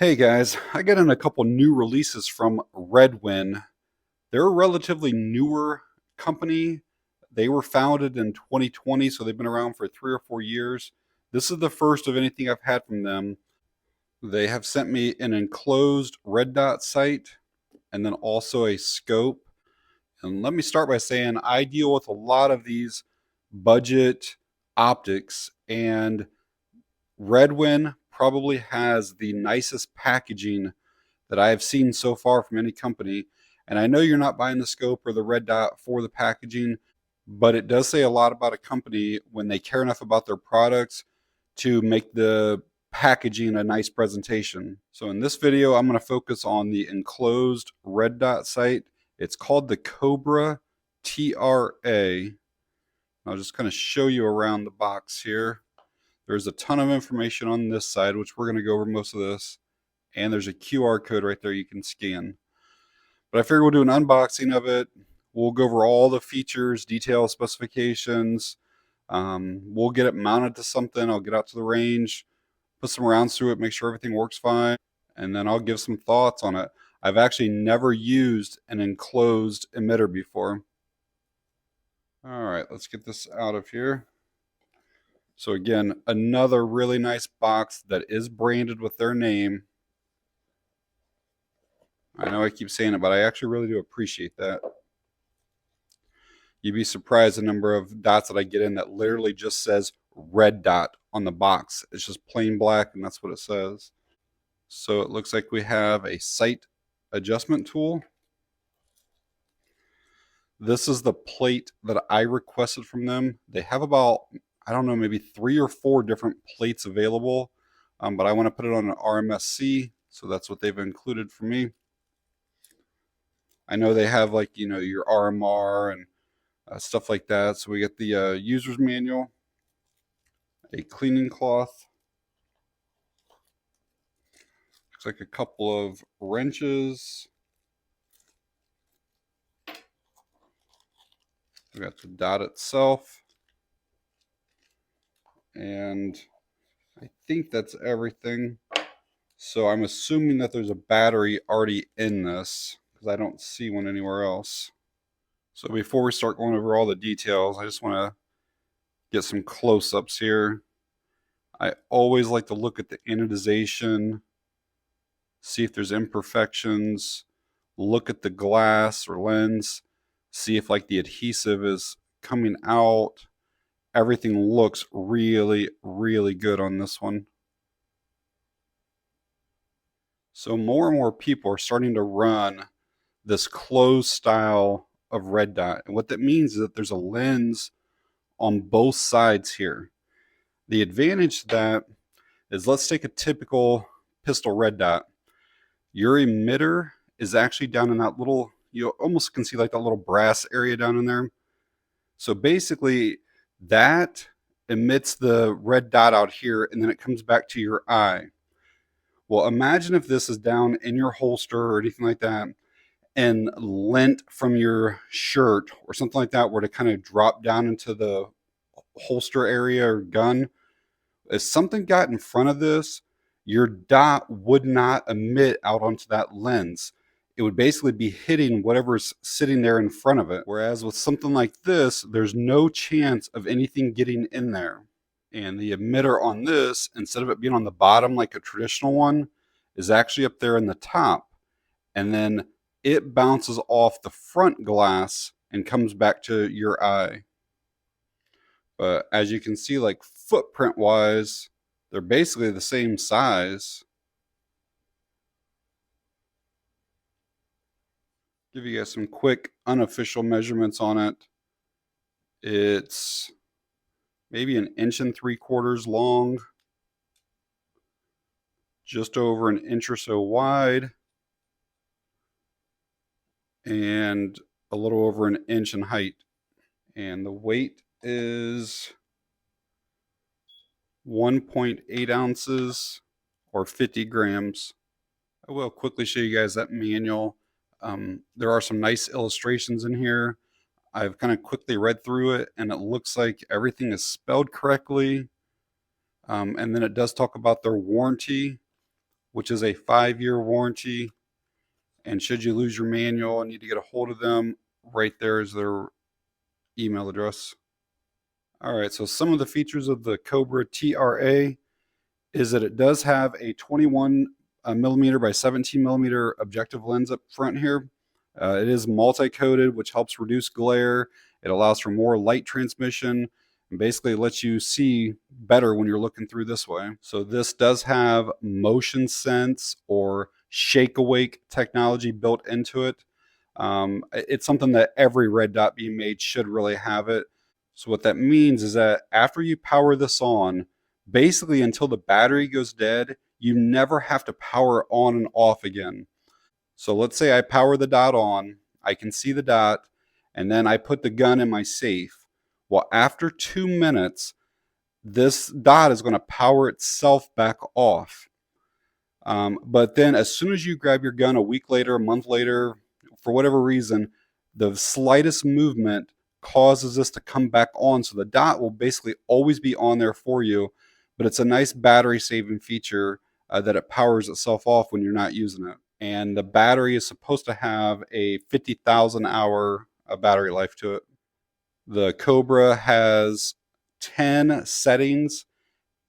Hey guys, I got in a couple new releases from Redwin. They're a relatively newer company. They were founded in 2020, so they've been around for 3 or 4 years. This is the first of anything I've had from them. They have sent me an enclosed red dot sight and then also a scope. And let me start by saying I deal with a lot of these budget optics, and Redwin probably has the nicest packaging that I have seen so far from any company. And I know you're not buying the scope or the red dot for the packaging, but it does say a lot about a company when they care enough about their products to make the packaging a nice presentation. So in this video, I'm going to focus on the enclosed red dot sight. It's called the Cobra TRA. I'll just kind of show you around the box here. There's a ton of information on this side, which we're going to go over most of this. And there's a QR code right there you can scan. But I figure we'll do an unboxing of it. We'll go over all the features, details, specifications. We'll get it mounted to something. I'll get out to the range, put some rounds through it, make sure everything works fine, and then I'll give some thoughts on it. I've actually never used an enclosed emitter before. All right, let's get this out of here. So again, another really nice box that is branded with their name. I know I keep saying it, but I actually really do appreciate that. You'd be surprised the number of dots that I get in that literally just says red dot on the box. It's just plain black, and that's what it says. So it looks like we have a sight adjustment tool. This is the plate that I requested from them. They have about, I don't know, maybe 3 or 4 different plates available, but I want to put it on an RMSC, so that's what they've included for me. I know they have, like, you know, your RMR and stuff like that. So we get the user's manual, a cleaning cloth, looks like a couple of wrenches. We got the dot itself, and I think that's everything. So I'm assuming that there's a battery already in this because I don't see one anywhere else. So before we start going over all the details, I just want to get some close-ups here. I always like to look at the anodization, see if there's imperfections, look at the glass or lens, see if like the adhesive is coming out. Everything looks really, really good on this one. So more and more people are starting to run this closed style of red dot. And what that means is that there's a lens on both sides here. The advantage to that is, let's take a typical pistol red dot. Your emitter is actually down in that little, you almost can see like that little brass area down in there. So basically that emits the red dot out here, and then it comes back to your eye. Well, imagine if this is down in your holster or anything like that, and lint from your shirt or something like that were to kind of drop down into the holster area or gun. If something got in front of this, your dot would not emit out onto that lens. It would basically be hitting whatever's sitting there in front of it. Whereas with something like this, there's no chance of anything getting in there. And the emitter on this, instead of it being on the bottom like a traditional one, is actually up there in the top. And then it bounces off the front glass and comes back to your eye. But as you can see, like footprint wise, they're basically the same size. Give you guys some quick unofficial measurements on it. It's maybe 1.75 inches long, just over 1 inch or so wide, and a little over 1 inch in height. And the weight is 1.8 ounces or 50 grams. I will quickly show you guys that manual. There are some nice illustrations in here. I've kind of quickly read through it, and it looks like everything is spelled correctly. And then it does talk about their warranty. which is a 5-year warranty. And should you lose your manual and need to get a hold of them, right there is their email address. All right, so some of the features of the Cobra TRA is that it does have a 21 millimeter by 17 millimeter objective lens up front here. It is multi-coated, which helps reduce glare. It allows for more light transmission and basically lets you see better when you're looking through this way. So this does have motion sense or shake awake technology built into it. It's something that every red dot being made should really have it. So what that means is that after you power this on, basically until the battery goes dead, you never have to power on and off again. So let's say I power the dot on, I can see the dot, and then I put the gun in my safe. Well, after 2 minutes, this dot is going to power itself back off. But then as soon as you grab your gun a week later, a month later, for whatever reason, the slightest movement causes this to come back on. So the dot will basically always be on there for you, but it's a nice battery saving feature that it powers itself off when you're not using it. And the battery is supposed to have a 50,000 hour battery life to it. The Cobra has 10 settings.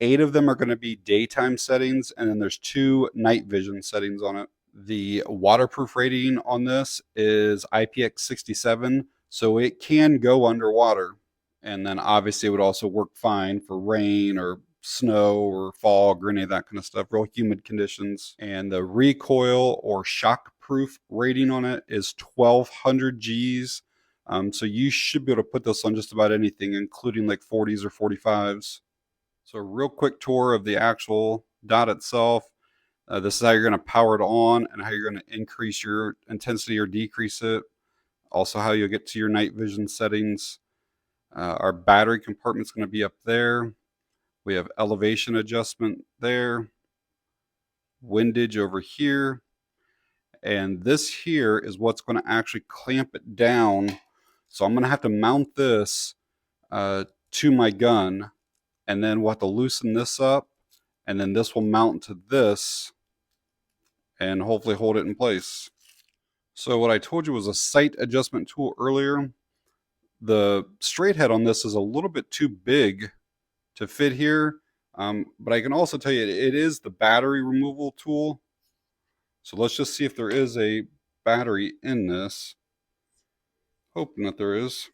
8 of them are going to be daytime settings, and then there's 2 night vision settings on it. The waterproof rating on this is IPX67, so it can go underwater. And then obviously it would also work fine for rain or snow or fog or any of that kind of stuff, real humid conditions. And the recoil or shockproof rating on it is 1200 Gs. So you should be able to put this on just about anything, including like 40s or 45s. So a real quick tour of the actual dot itself. This is how you're going to power it on and how you're going to increase your intensity or decrease it. Also how you'll get to your night vision settings. Our battery compartment's going to be up there. We have elevation adjustment there. Windage over here. And this here is what's going to actually clamp it down. So I'm going to have to mount this to my gun. And then we'll have to loosen this up. And then this will mount to this and hopefully hold it in place. So what I told you was a sight adjustment tool earlier. The straight head on this is a little bit too big to fit here. But I can also tell you it is the battery removal tool. So let's just see if there is a battery in this. Hoping that there is.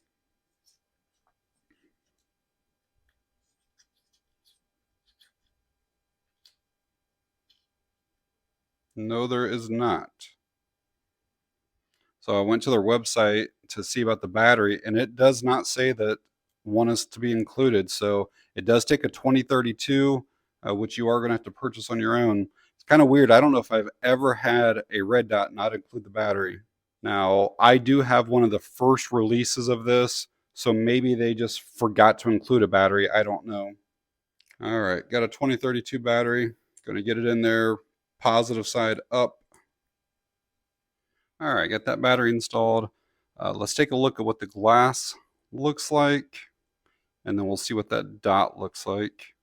No, there is not. So I went to their website to see about the battery, and it does not say that one is to be included. So it does take a 2032, which you are going to have to purchase on your own. It's kind of weird. I don't know if I've ever had a red dot not include the battery. Now, I do have one of the first releases of this, so maybe they just forgot to include a battery. I don't know. All right, got a 2032 battery. Going to get it in there, positive side up. All right, got that battery installed. Let's take a look at what the glass looks like, and then we'll see what that dot looks like.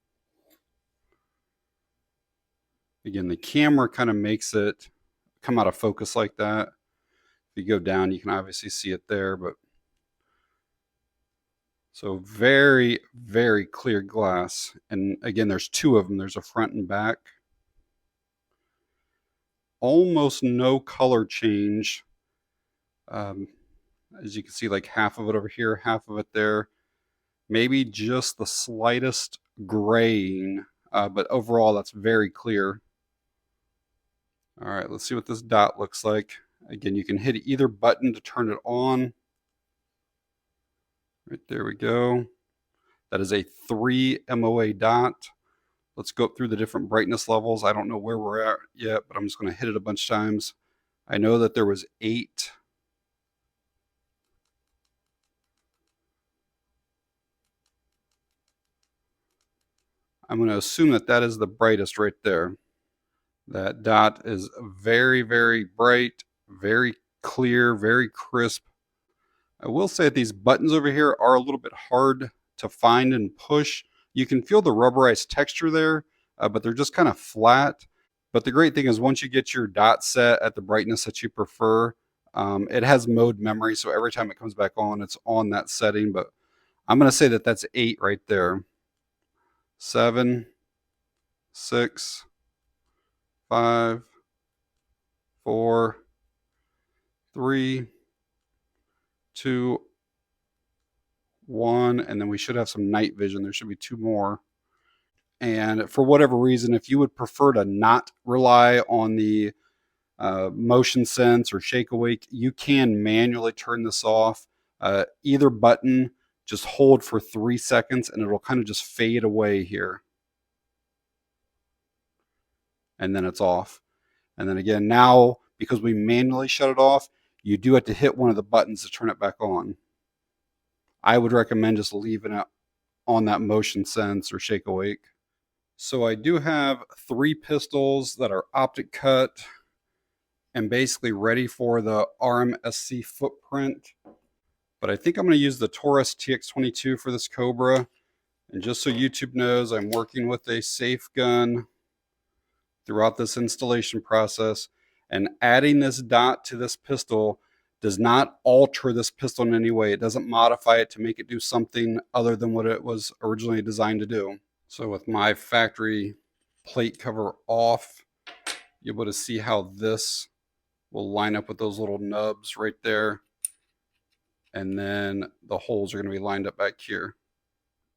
Again, the camera kind of makes it come out of focus like that. If you go down, you can obviously see it there, but so very, very clear glass. And again, there's 2 of them. There's a front and back. Almost no color change. As you can see, like half of it over here, half of it there. Maybe just the slightest graying, but overall that's very clear. All right, let's see what this dot looks like. Again, you can hit either button to turn it on. Right there we go. That is a 3 MOA dot. Let's go up through the different brightness levels. I don't know where we're at yet, but I'm just going to hit it a bunch of times. I know that there was 8. I'm going to assume that that is the brightest right there. That dot is very, very bright, very clear, very crisp. I will say that these buttons over here are a little bit hard to find and push. You can feel the rubberized texture there, but they're just kind of flat. But the great thing is once you get your dot set at the brightness that you prefer, it has mode memory, so every time it comes back on, it's on that setting. But I'm going to say that that's 8 right there. 7, 6, 5, 4, 3, 2, 1, and then we should have some night vision. There should be 2 more. And for whatever reason, if you would prefer to not rely on the motion sense or shake awake, you can manually turn this off. Either button, just hold for 3 seconds and it'll kind of just fade away here. And then it's off. And then again, now, because we manually shut it off, you do have to hit one of the buttons to turn it back on. I would recommend just leaving it on that motion sense or shake awake. So I do have 3 pistols that are optic cut and basically ready for the RMSC footprint. But I think I'm going to use the Taurus TX22 for this Cobra. And just so YouTube knows, I'm working with a safe gun throughout this installation process. And adding this dot to this pistol does not alter this pistol in any way. It doesn't modify it to make it do something other than what it was originally designed to do. So with my factory plate cover off, you're able to see how this will line up with those little nubs right there. And then the holes are going to be lined up back here.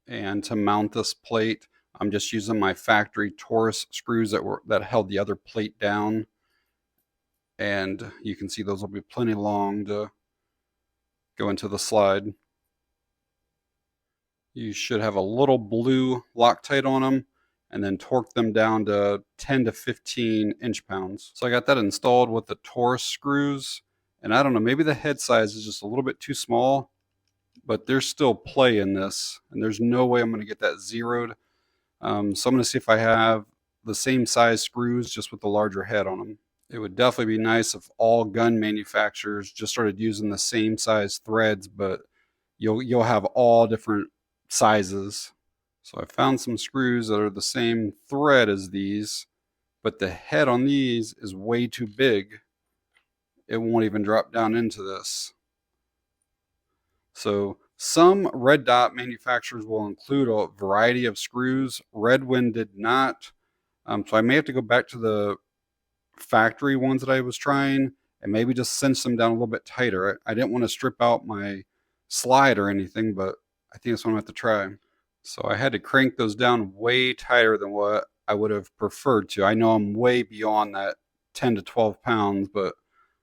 And to mount this plate, I'm just using my factory Taurus screws that held the other plate down. And you can see those will be plenty long to go into the slide. You should have a little blue Loctite on them and then torque them down to 10 to 15 inch-pounds. So I got that installed with the Taurus screws. And I don't know, maybe the head size is just a little bit too small, but there's still play in this. And there's no way I'm going to get that zeroed. So I'm going to see if I have the same size screws just with the larger head on them. It would definitely be nice if all gun manufacturers just started using the same size threads, but you'll have all different sizes. So I found some screws that are the same thread as these, but the head on these is way too big. It won't even drop down into this. So some red dot manufacturers will include a variety of screws. Redwind did not. So I may have to go back to the factory ones that I was trying and maybe just cinch them down a little bit tighter. I didn't want to strip out my slide or anything, but I think that's what I'm going to have to try. So I had to crank those down way tighter than what I would have preferred to. I know I'm way beyond that 10 to 12 pounds, but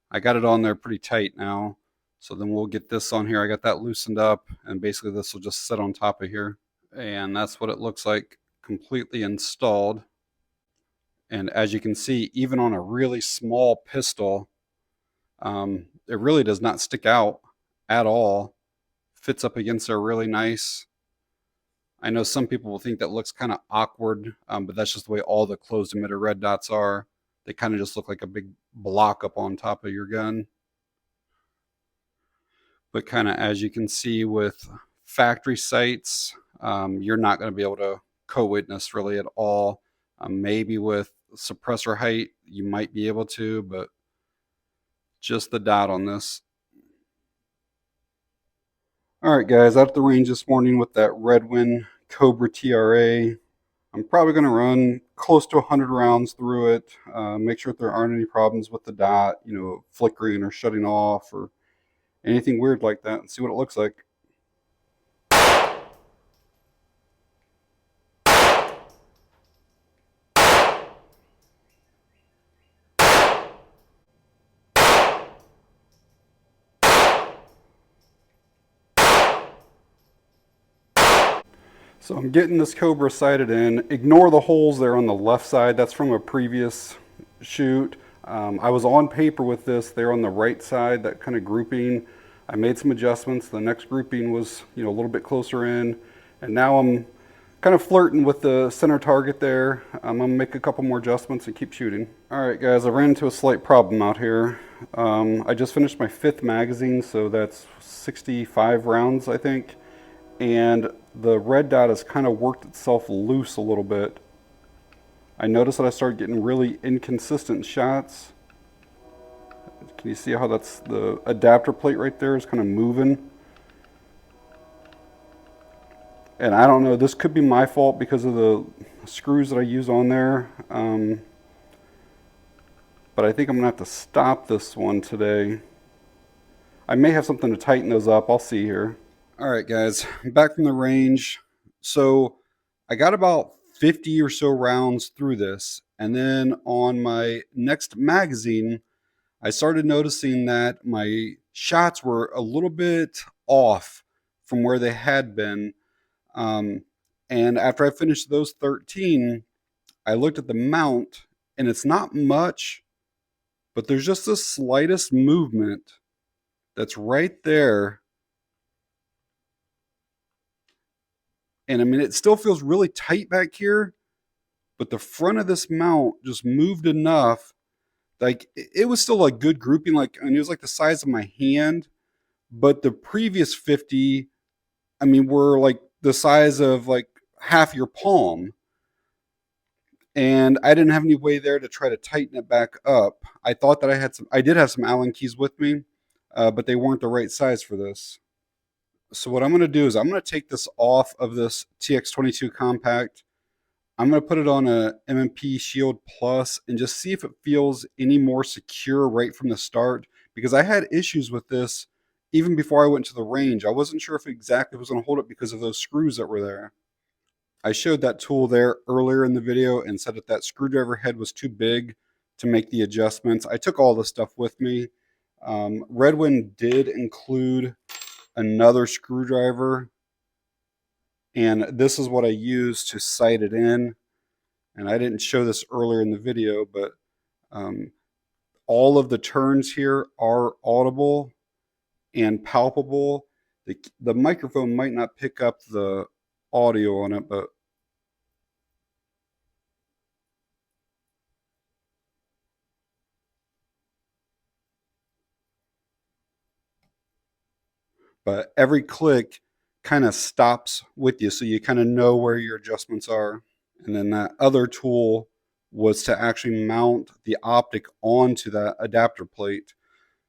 I got it on there pretty tight now. So then we'll get this on here. I got that loosened up, and basically this will just sit on top of here. And that's what it looks like completely installed. And as you can see, even on a really small pistol, it really does not stick out at all. Fits up against there really nice. I know some people will think that looks kind of awkward, but that's just the way all the closed emitter red dots are. They kind of just look like a big block up on top of your gun. But kind of as you can see with factory sights, you're not going to be able to co-witness really at all. Maybe with suppressor height, you might be able to, but just the dot on this. All right, guys, out at the range this morning with that Redwind Cobra TRA. I'm probably going to run close to 100 rounds through it. Make sure that there aren't any problems with the dot, flickering or shutting off or anything weird like that, and see what it looks like. So I'm getting this Cobra sighted in. Ignore the holes there on the left side. That's from a previous shoot. I was on paper with this there on the right side, that kind of grouping. I made some adjustments. The next grouping was, a little bit closer in. And now I'm kind of flirting with the center target there. I'm gonna make a couple more adjustments and keep shooting. All right, guys, I ran into a slight problem out here. I just finished my 5th magazine, so that's 65 rounds, I think. And the red dot has kind of worked itself loose a little bit. I noticed that I started getting really inconsistent shots. Can you see how that's the adapter plate right there is kind of moving? And I don't know, this could be my fault because of the screws that I use on there. But I think I'm gonna have to stop this one today. I may have something to tighten those up. I'll see here. All right, guys, I'm back from the range. So I got about 50 or so rounds through this. And then on my next magazine, I started noticing that my shots were a little bit off from where they had been. And after I finished those 13, I looked at the mount, and it's not much, but there's just the slightest movement that's right there. And I mean, it still feels really tight back here, but the front of this mount just moved enough. Like it was still a good grouping, like, and it was like the size of my hand, but the previous 50, I mean, were like the size of like half your palm. And I didn't have any way there to try to tighten it back up. I thought that I did have some Allen keys with me, but they weren't the right size for this. So what I'm going to do is I'm going to take this off of this TX22 compact. I'm going to put it on a MMP Shield Plus and just see if it feels any more secure right from the start, because I had issues with this even before I went to the range. I wasn't sure if it exactly was going to hold it because of those screws that were there. I showed that tool there earlier in the video and said that screwdriver head was too big to make the adjustments. I took all the stuff with me. Redwind did include another screwdriver, and this is what I used to sight it in. And I didn't show this earlier in the video, but all of the turns here are audible and palpable. The microphone might not pick up the audio on it, but every click kind of stops with you, so you kind of know where your adjustments are. And then that other tool was to actually mount the optic onto that adapter plate.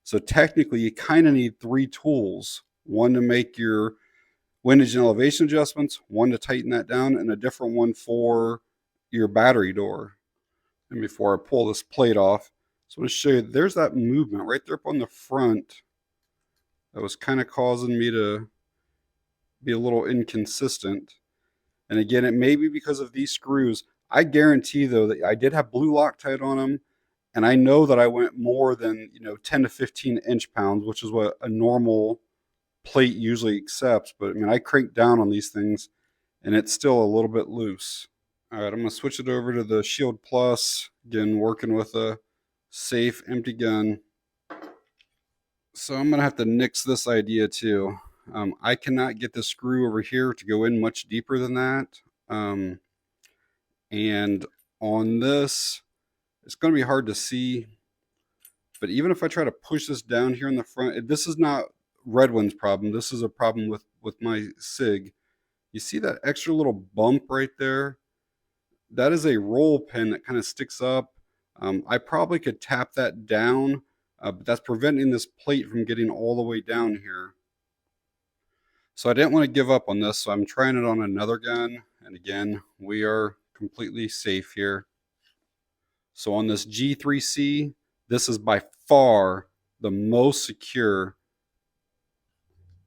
So technically you kind of need 3 tools, one to make your windage and elevation adjustments, one to tighten that down, and a different one for your battery door. And before I pull this plate off, so to show you, there's that movement right there up on the front that was kind of causing me to be a little inconsistent. And again, it may be because of these screws. I guarantee though that I did have blue Loctite on them, and I know that I went more than 10 to 15 inch-pounds, which is what a normal plate usually accepts. But I mean, I cranked down on these things, and it's still a little bit loose. All right, I'm gonna switch it over to the Shield Plus. Again, working with a safe empty gun. So I'm gonna have to nix this idea too. I cannot get the screw over here to go in much deeper than that. And on this, it's going to be hard to see. But even if I try to push this down here in the front, this is not Redwind's problem. This is a problem with my SIG. You see that extra little bump right there? That is a roll pin that kind of sticks up. I probably could tap that down, but that's preventing this plate from getting all the way down here. So I didn't want to give up on this, so I'm trying it on another gun. And again, we are completely safe here. So on this G3C, this is by far the most secure.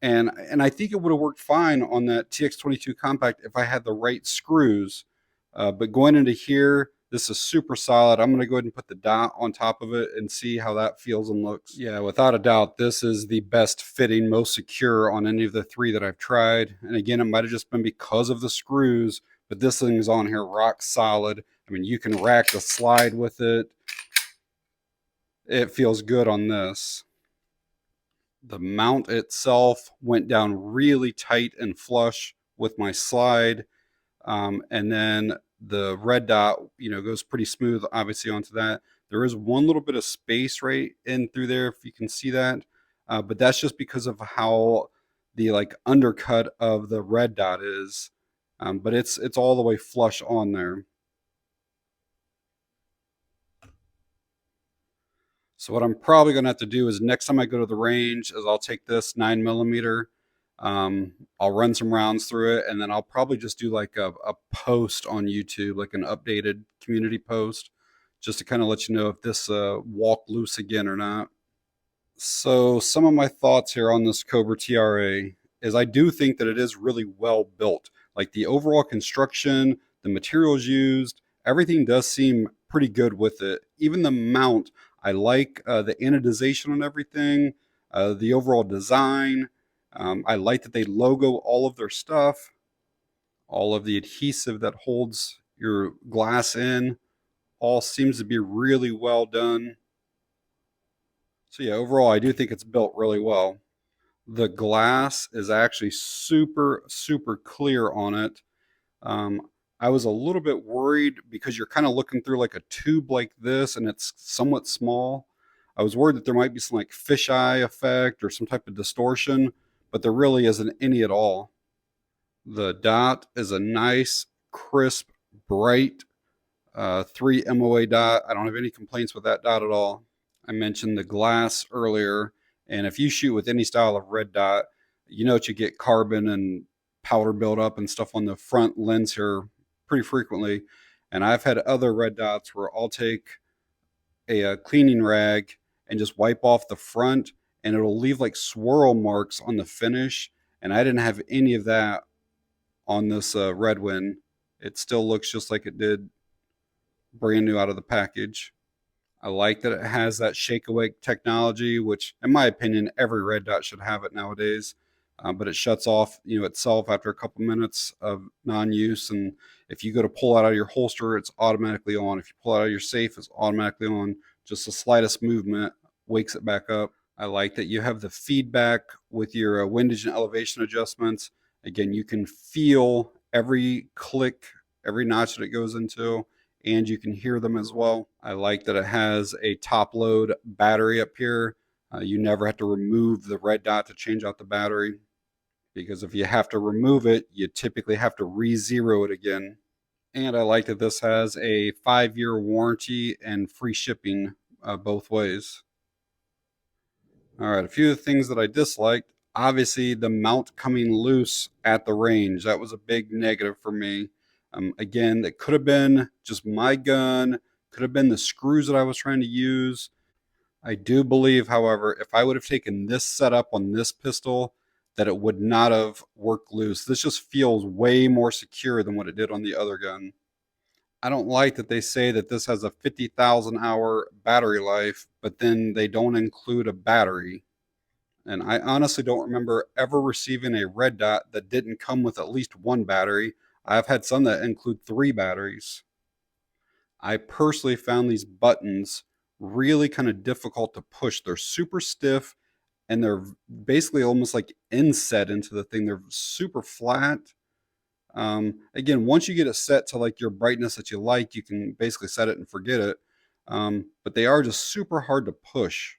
And I think it would have worked fine on that TX22 compact if I had the right screws. But going into here, this is super solid. I'm going to go ahead and put the dot on top of it and see how that feels and looks. Yeah, without a doubt, this is the best fitting, most secure on any of the 3 that I've tried. And again, it might have just been because of the screws, but this thing's on here rock solid. I mean, you can rack the slide with it. It feels good on this. The mount itself went down really tight and flush with my slide. And then the red dot, goes pretty smooth, obviously, onto that. There is one little bit of space right in through there, if you can see that. But that's just because of how the undercut of the red dot is. But it's all the way flush on there. So what I'm probably going to have to do is next time I go to the range is I'll take this 9mm. I'll run some rounds through it, and then I'll probably just do like a post on YouTube, like an updated community post, just to kind of let you know if this walked loose again or not. So some of my thoughts here on this Cobra TRA is I do think that it is really well built. Like the overall construction, the materials used, everything does seem pretty good with it. Even the mount, I like the anodization on everything, the overall design. I like that they logo all of their stuff, all of the adhesive that holds your glass in, all seems to be really well done. So yeah, overall, I do think it's built really well. The glass is actually super, super clear on it. Um, I was a little bit worried because you're kind of looking through like a tube like this and it's somewhat small. I was worried that there might be some like fisheye effect or some type of distortion, but there really isn't any at all. The dot is a nice, crisp, bright 3 MOA dot. I don't have any complaints with that dot at all. I mentioned the glass earlier, and if you shoot with any style of red dot, you know that you get carbon and powder buildup and stuff on the front lens here pretty frequently. And I've had other red dots where I'll take a cleaning rag and just wipe off the front, and it'll leave like swirl marks on the finish. And I didn't have any of that on this Redwin. It still looks just like it did brand new out of the package. I like that it has that shake awake technology, which, in my opinion, every red dot should have it nowadays. But it shuts off, itself after a couple minutes of non-use. And if you go to pull it out of your holster, it's automatically on. If you pull it out of your safe, it's automatically on. Just the slightest movement wakes it back up. I like that you have the feedback with your windage and elevation adjustments. Again, you can feel every click, every notch that it goes into, and you can hear them as well. I like that it has a top load battery up here. You never have to remove the red dot to change out the battery, because if you have to remove it, you typically have to re-zero it again. And I like that this has a 5-year warranty and free shipping both ways. All right, a few of the things that I disliked. Obviously, the mount coming loose at the range. That was a big negative for me. Again, it could have been just my gun, could have been the screws that I was trying to use. I do believe, however, if I would have taken this setup on this pistol, that it would not have worked loose. This just feels way more secure than what it did on the other gun. I don't like that they say that this has a 50,000 hour battery life, but then they don't include a battery. And I honestly don't remember ever receiving a red dot that didn't come with at least one battery. I've had some that include 3 batteries. I personally found these buttons really kind of difficult to push. They're super stiff and they're basically almost like inset into the thing. They're super flat. Again, once you get it set to like your brightness that you like, you can basically set it and forget it. But they are just super hard to push.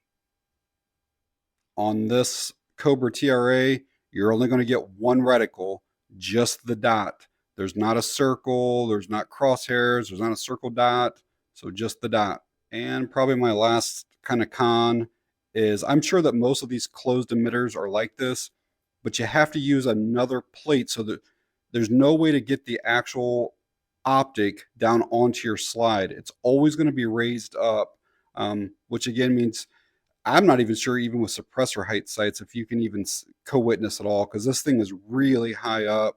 On this Cobra TRA, you're only going to get one reticle, just the dot. There's not a circle, there's not crosshairs, there's not a circle dot, so just the dot. And probably my last kind of con is I'm sure that most of these closed emitters are like this, but you have to use another plate so that there's no way to get the actual optic down onto your slide. It's always going to be raised up, which again means I'm not even sure, even with suppressor height sights, if you can even co-witness at all, because this thing is really high up.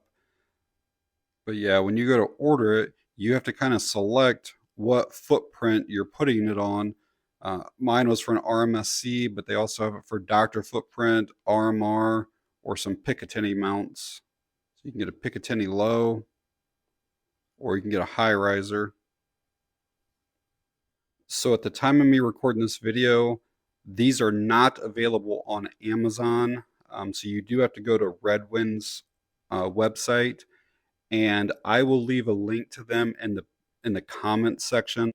But yeah, when you go to order it, you have to kind of select what footprint you're putting it on. Mine was for an RMSC, but they also have it for Doctor footprint, RMR, or some Picatinny mounts. So you can get a Picatinny low, or you can get a high riser. So at the time of me recording this video, these are not available on Amazon. So you do have to go to Redwin's website, and I will leave a link to them in the comment section.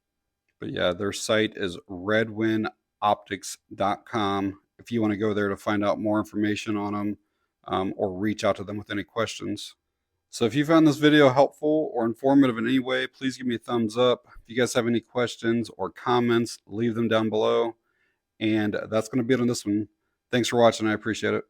But yeah, their site is redwinoptics.com if you want to go there to find out more information on them, or reach out to them with any questions. So if you found this video helpful or informative in any way, please give me a thumbs up. If you guys have any questions or comments, leave them down below. And that's going to be it on this one. Thanks for watching. I appreciate it.